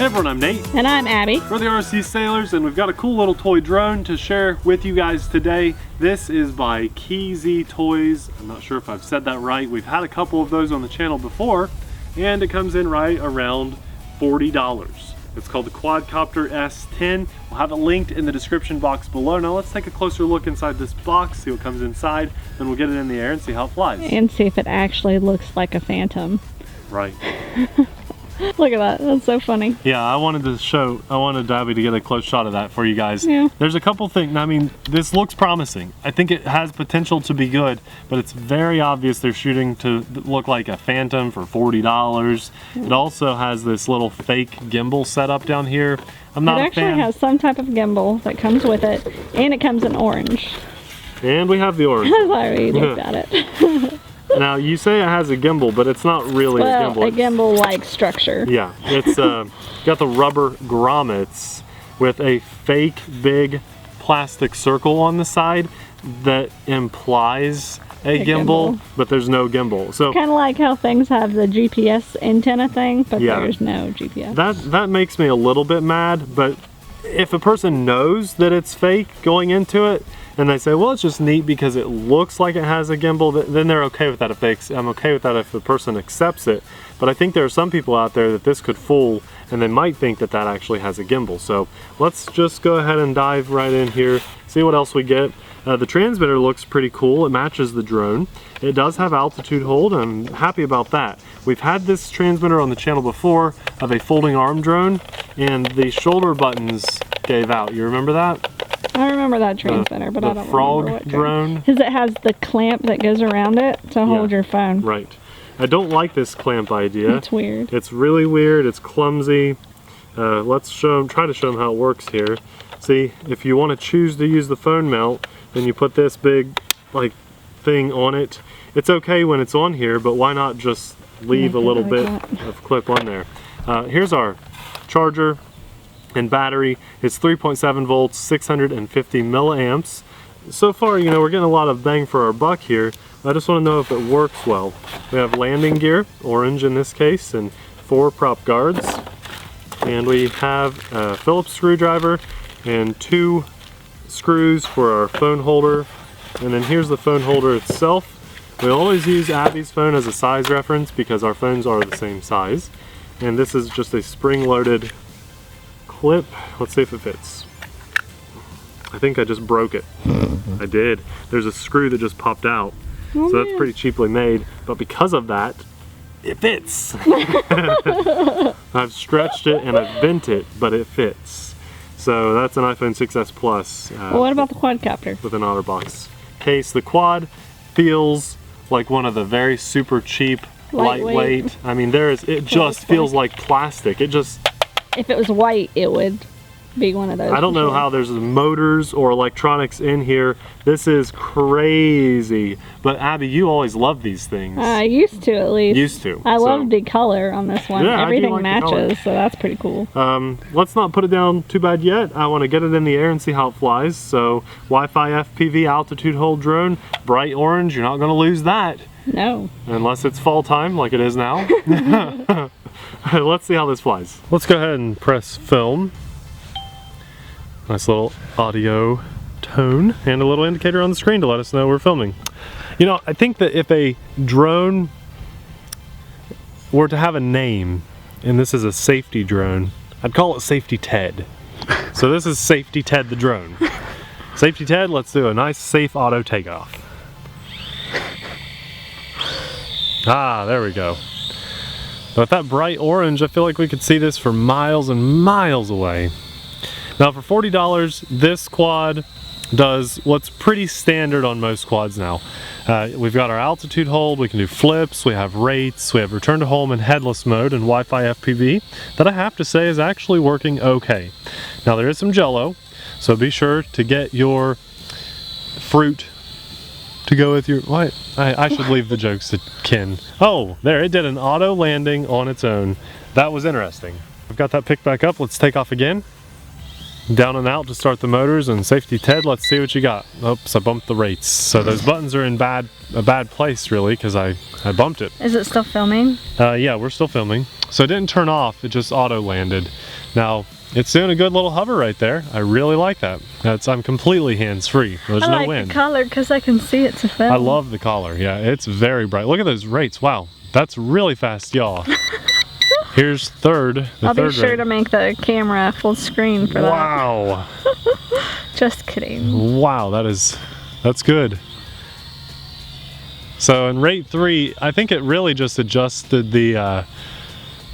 Hey everyone, I'm Nate. And I'm Abby. We're the TheRcSaylors, and we've got a cool little toy drone to share with you guys today. This is by KZ Toys. I'm not sure if I've said that right. We've had a couple of those on the channel before, and it comes in right around $40. It's called the Quadcopter S10. We'll have it linked in the description box below. Now let's take a closer look inside this box, see what comes inside, then we'll get it in the air and see how it flies. And see if it actually looks like a phantom. Right. Look at that, that's so funny. Yeah, I wanted Abby to get a close shot of that for you guys. Yeah. There's a couple things, I mean, this looks promising. I think it has potential to be good, but it's very obvious they're shooting to look like a phantom for $40. It also has this little fake gimbal setup down here. I'm not a fan. It actually has some type of gimbal that comes with it, and it comes in orange. And we have the orange. Sorry, looked at it. Now, you say it has a gimbal, but it's not really a gimbal. A gimbal-like structure. Yeah, it's got the rubber grommets with a fake big plastic circle on the side that implies a gimbal, but there's no gimbal. So kind of like how things have the GPS antenna thing, but there's no GPS. That makes me a little bit mad, but if a person knows that it's fake going into it, and they say, well, it's just neat because it looks like it has a gimbal, then they're okay with that. I'm okay with that if the person accepts it. But I think there are some people out there that this could fool, and they might think that that actually has a gimbal. So let's just go ahead and dive right in here, see what else we get. The transmitter looks pretty cool. It matches the drone. It does have altitude hold. I'm happy about that. We've had this transmitter on the channel before of a folding arm drone, and the shoulder buttons gave out. You remember that? I remember that transmitter, but I don't remember what drone. Because it has the clamp that goes around it to hold your phone. Right. I don't like this clamp idea. It's weird. It's really weird. It's clumsy. Let's try to show them how it works here. See, if you want to choose to use the phone mount, then you put this big thing on it. It's okay when it's on here, but why not just leave a little bit of clip on there? Here's our charger and battery. It's 3.7 volts, 650 milliamps. So far, you know, we're getting a lot of bang for our buck here. I just want to know if it works well. We have landing gear, orange in this case, and 4 prop guards. And we have a Phillips screwdriver and 2 screws for our phone holder. And then here's the phone holder itself. We always use Abby's phone as a size reference because our phones are the same size. And this is just a spring-loaded clip. Let's see if it fits. I think I just broke it. I did. There's a screw that just popped out. So that's pretty cheaply made, but because of that, it fits. I've stretched it and I've bent it, but it fits. So that's an iPhone 6s Plus. Well, what about the Quadcopter? With an OtterBox case. The Quad feels like one of the very super cheap, lightweight. I mean, it just feels like plastic. It just... If it was white, it would be one of those. I don't know how there's motors or electronics in here. This is crazy. But Abby, you always love these things. I used to, at least. Used to. I love the color on this one. Yeah, everything like matches, so that's pretty cool. Let's not put it down too bad yet. I want to get it in the air and see how it flies. So Wi-Fi FPV altitude hold drone, bright orange. You're not going to lose that. No. Unless it's fall time like it is now. Let's see how this flies. Let's go ahead and press film. Nice little audio tone and a little indicator on the screen to let us know we're filming. You know, I think that if a drone were to have a name, and this is a safety drone, I'd call it Safety Ted. So this is Safety Ted the drone. Safety Ted, let's do a nice safe auto takeoff. Ah, there we go. With that bright orange, I feel like we could see this for miles and miles away. Now for $40, this quad does what's pretty standard on most quads now. We've got our altitude hold, we can do flips, we have rates, we have return to home and headless mode and Wi-Fi FPV that I have to say is actually working okay. Now there is some jello, so be sure to get your fruit to go with your... What? I should leave the jokes to Ken. Oh, there, it did an auto landing on its own. That was interesting. I've got that picked back up. Let's take off again. Down and out to start the motors, and Safety Ted, let's see what you got. Oops, I bumped the rates. So those buttons are in a bad place really, because I bumped it. Is it still filming? Yeah, we're still filming. So it didn't turn off, it just auto landed. Now, it's doing a good little hover right there. I really like that. I'm completely hands-free. There's no wind. The color because I can see it to film. I love the collar. Yeah, it's very bright. Look at those rates. Wow, that's really fast, y'all. Here's third. I'll be sure to make the camera full screen for that. Wow. Just kidding. Wow, that's good. So in rate 3, I think it really just adjusted the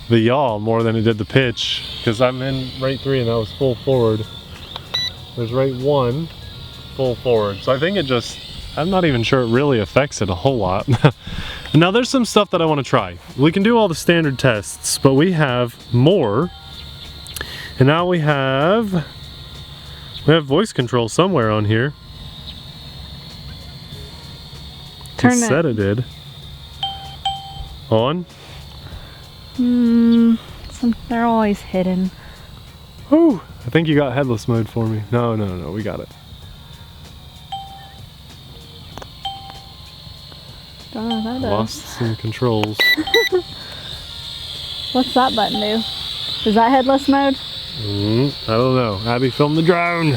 yaw more than it did the pitch, because I'm in rate 3 and that was full forward. There's rate 1, full forward. So I think I'm not even sure it really affects it a whole lot. Now there's some stuff that I want to try. We can do all the standard tests, but we have more. And now we have voice control somewhere on here. It said it did. On. They're always hidden. Oh, I think you got headless mode for me. No, we got it. Oh, that Lost some controls. What's that button do? Is that headless mode? I don't know. Abby, film the drone.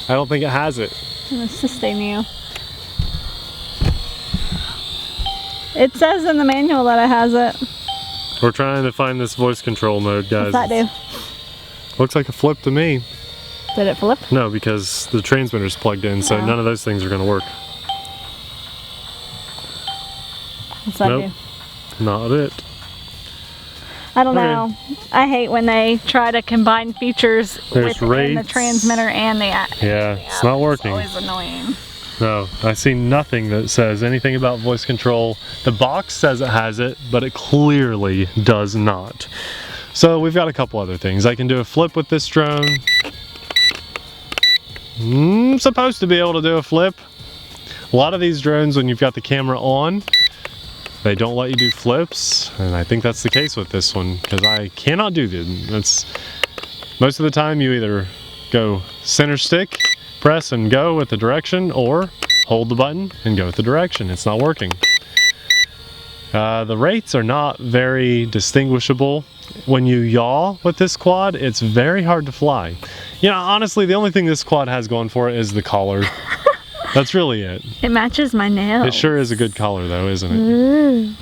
I don't think it has it. I'm assisting you. It says in the manual that it has it. We're trying to find this voice control mode, guys. What's that do? Looks like a flip to me. Did it flip? No, because the transmitter's plugged in, so none of those things are going to work. What's that do? Not it. I don't know. I hate when they try to combine features within the transmitter and the app. Yeah, it's not working. It's always annoying. No, I see nothing that says anything about voice control. The box says it has it, but it clearly does not. So we've got a couple other things. I can do a flip with this drone. I'm supposed to be able to do a flip. A lot of these drones, when you've got the camera on, they don't let you do flips, and I think that's the case with this one, because I cannot do them. Most of the time you either go center stick, press and go with the direction, or hold the button and go with the direction. It's not working. The rates are not very distinguishable. When you yaw with this quad, it's very hard to fly. You know, honestly, the only thing this quad has going for it is the collar. That's really it. It matches my nails. It sure is a good color though, isn't it?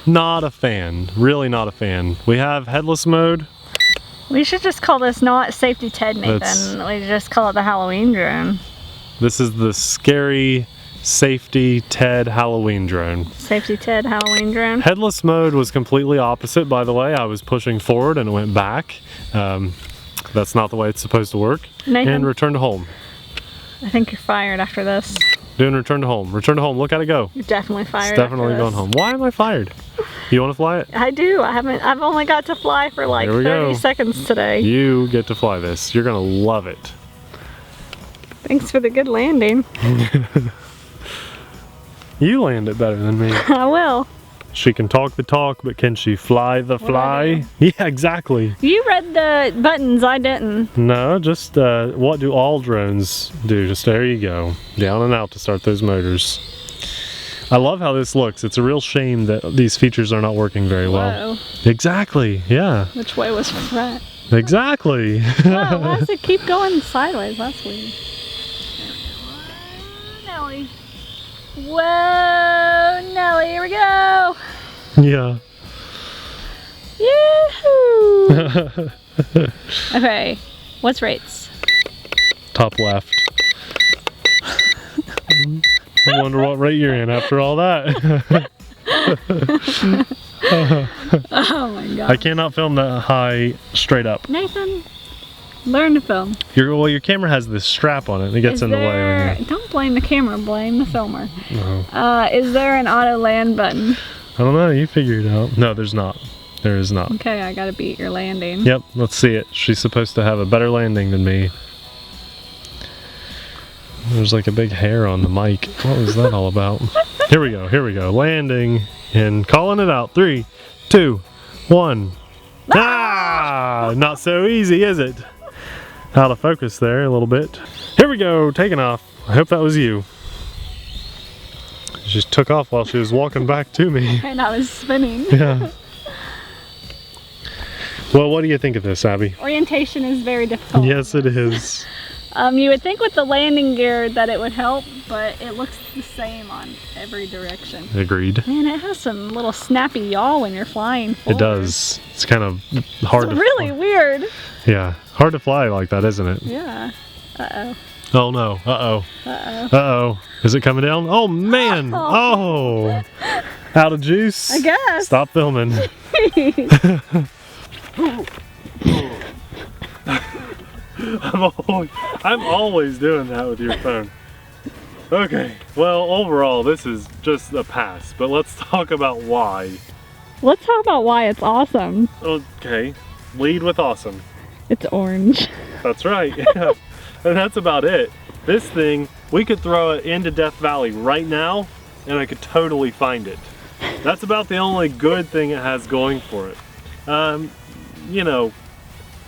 Not a fan. Really not a fan. We have headless mode. We should just call this not Safety Ted, Nathan. We just call it the Halloween drone. This is the scary Safety Ted Halloween drone. Safety Ted Halloween drone. Headless mode was completely opposite, by the way. I was pushing forward and it went back. That's not the way it's supposed to work. Nathan, and return to home. I think you're fired after this. Doing return to home. Return to home. Look at it go. You're definitely fired. It's definitely going home. Why am I fired? You want to fly it? I do. I've only got to fly for like 30 seconds today. You get to fly this. You're gonna love it. Thanks for the good landing. You land it better than me. I will. She can talk the talk, but can she fly the fly? Yeah, exactly. You read the buttons, I didn't. No, just what do all drones do? Just there you go. Down and out to start those motors. I love how this looks. It's a real shame that these features are not working very well. Exactly, yeah. Which way was front? Exactly. Wow, why does it keep going sideways? That's weird. Nelly. Whoa, Nelly, here we go. Yeah. Yoo-hoo. Okay, what's rates? Top left. I wonder what rate you're in after all that. Oh my god. I cannot film that high straight up. Nathan, learn to film. Your camera has this strap on it and it gets in the way. Don't blame the camera, blame the filmer. No. Is there an auto land button? I don't know, you figure it out. No, there's not. There is not. Okay, I gotta beat your landing. Yep, let's see it. She's supposed to have a better landing than me. There's like a big hair on the mic. What was that all about? Here we go. Landing and calling it out. 3, 2, 1. Ah! Not so easy, is it? Out of focus there a little bit. Here we go, taking off. I hope that was you. She just took off while she was walking back to me. And I was spinning. Yeah. Well, what do you think of this, Abby? Orientation is very difficult. Yes, it is. You would think with the landing gear that it would help, but it looks the same on every direction. Agreed. Man, it has some little snappy yaw when you're flying forward. It does. It's kind of hard it's really weird. Yeah, hard to fly like that, isn't it? Yeah. Uh-oh. Oh no. Uh-oh. Uh-oh. Uh-oh. Is it coming down? Oh man. Oh. Out of juice? I guess. Stop filming. I'm always doing that with your phone. Okay, well, overall, this is just a pass, but let's talk about why. Let's talk about why it's awesome. Okay, lead with awesome. It's orange. That's right, yeah. And that's about it. This thing, we could throw it into Death Valley right now, and I could totally find it. That's about the only good thing it has going for it. You know,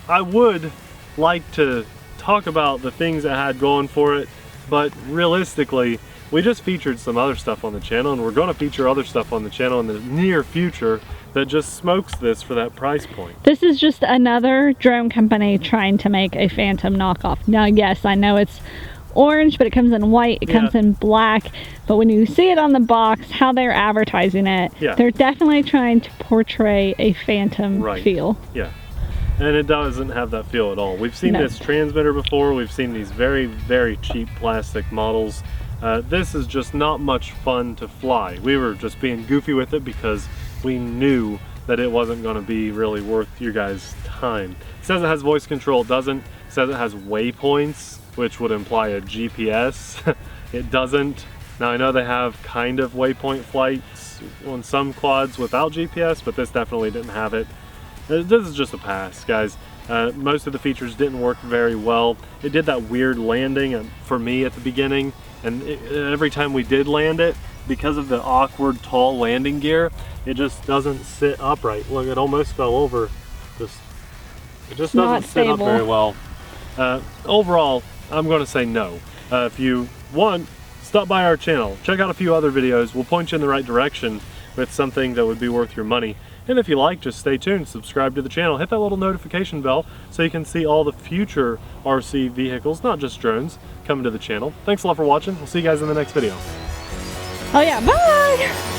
I would like to talk about the things it had going for it, but realistically, we just featured some other stuff on the channel, and we're going to feature other stuff on the channel in the near future that just smokes this for that price point. This is just another drone company trying to make a Phantom knockoff. Now, yes, I know it's orange, but it comes in white, it comes in black, but when you see it on the box, how they're advertising it, they're definitely trying to portray a Phantom feel. Yeah. And it doesn't have that feel at all. We've seen this transmitter before. We've seen these very, very cheap plastic models. This is just not much fun to fly. We were just being goofy with it because we knew that it wasn't going to be really worth your guys' time. It says it has voice control. It doesn't. It says it has waypoints, which would imply a GPS. It doesn't. Now I know they have kind of waypoint flights on some quads without GPS, but this definitely didn't have it. This is just a pass, guys. Most of the features didn't work very well. It did that weird landing for me at the beginning, and every time we did land it, because of the awkward tall landing gear, it just doesn't sit upright. Look, it almost fell over. It just doesn't sit up very well. Overall, I'm going to say no. If you want, stop by our channel. Check out a few other videos. We'll point you in the right direction with something that would be worth your money. And if you like, just stay tuned, subscribe to the channel, hit that little notification bell so you can see all the future RC vehicles, not just drones, coming to the channel. Thanks a lot for watching. We'll see you guys in the next video. Oh yeah, bye!